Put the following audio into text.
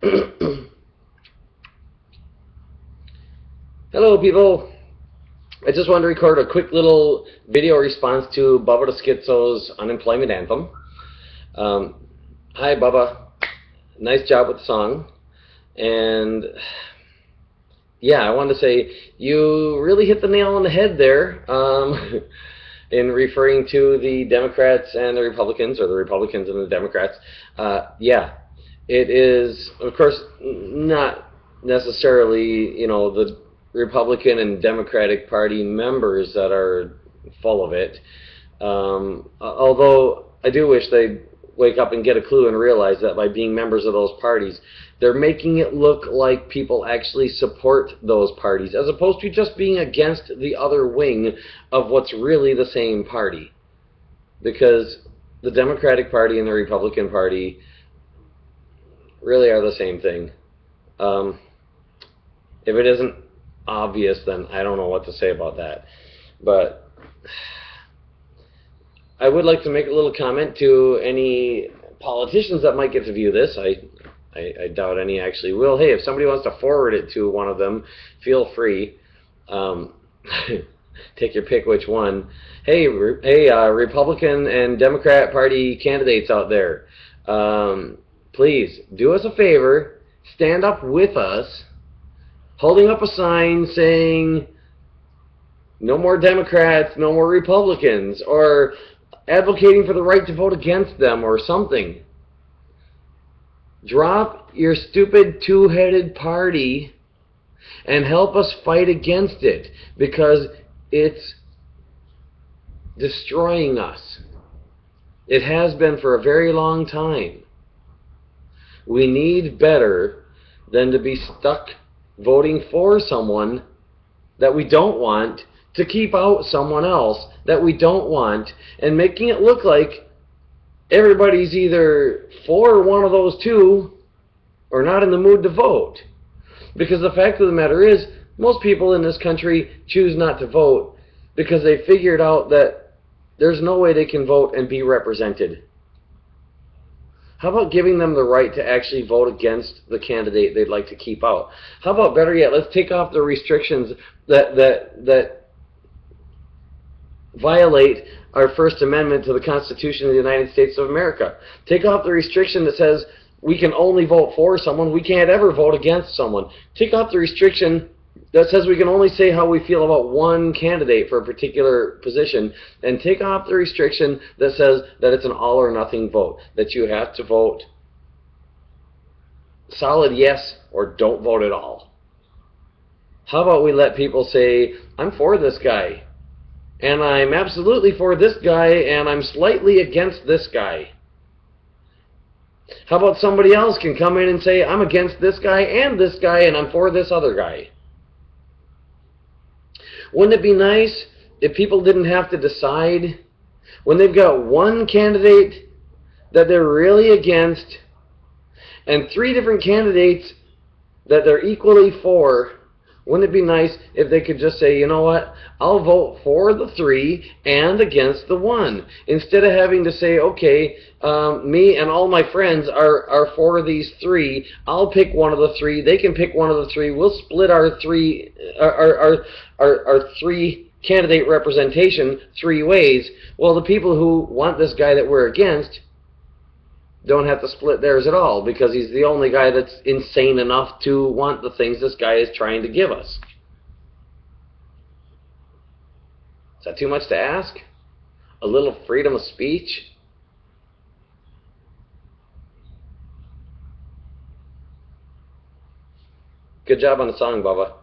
Hello, people. I just wanted to record a quick little video response to Bubba the Schizo's Unemployment Anthem. Hi, Bubba. Nice job with the song. And yeah, I wanted to say you really hit the nail on the head there in referring to the Democrats and the Republicans, or the Republicans and the Democrats. Yeah, it is, of course, not necessarily, the Republican and Democratic Party members that are full of it. Although I do wish they'd wake up and get a clue and realize that by being members of those parties, they're making it look like people actually support those parties, as opposed to just being against the other wing of what's really the same party. Because the Democratic Party and the Republican Party really are the same thing. If it isn't obvious, then I don't know what to say about that. But I would like to make a little comment to any politicians that might get to view this. I doubt any actually will. Hey, if somebody wants to forward it to one of them, feel free. Take your pick which one. Hey, Republican and Democrat Party candidates out there, please do us a favor, stand up with us, holding up a sign saying no more Democrats, no more Republicans, or advocating for the right to vote against them or something. Drop your stupid two-headed party and help us fight against it, because it's destroying us. It has been for a very long time. We need better than to be stuck voting for someone that we don't want to keep out someone else that we don't want, and making it look like everybody's either for one of those two or not in the mood to vote. Because the fact of the matter is, most people in this country choose not to vote because they figured out that there's no way they can vote and be represented. How about giving them the right to actually vote against the candidate they'd like to keep out? How about, better yet, let's take off the restrictions that violate our First Amendment to the Constitution of the United States of America. Take off the restriction that says we can only vote for someone, we can't ever vote against someone. Take off the restriction that says we can only say how we feel about one candidate for a particular position, and take off the restriction that says that it's an all or nothing vote, that you have to vote solid yes or don't vote at all. How about we let people say, I'm for this guy, and I'm absolutely for this guy, and I'm slightly against this guy. How about somebody else can come in and say, I'm against this guy, and I'm for this other guy? Wouldn't it be nice if people didn't have to decide when they've got one candidate that they're really against and three different candidates that they're equally for? Wouldn't it be nice if they could just say, you know what, I'll vote for the three and against the one, instead of having to say, okay, me and all my friends are for these three, I'll pick one of the three, they can pick one of the three, we'll split our three candidate representation three ways. Well, the people who want this guy that we're against don't have to split theirs at all, because he's the only guy that's insane enough to want the things this guy is trying to give us. Is that too much to ask? A little freedom of speech? Good job on the song, Bubba.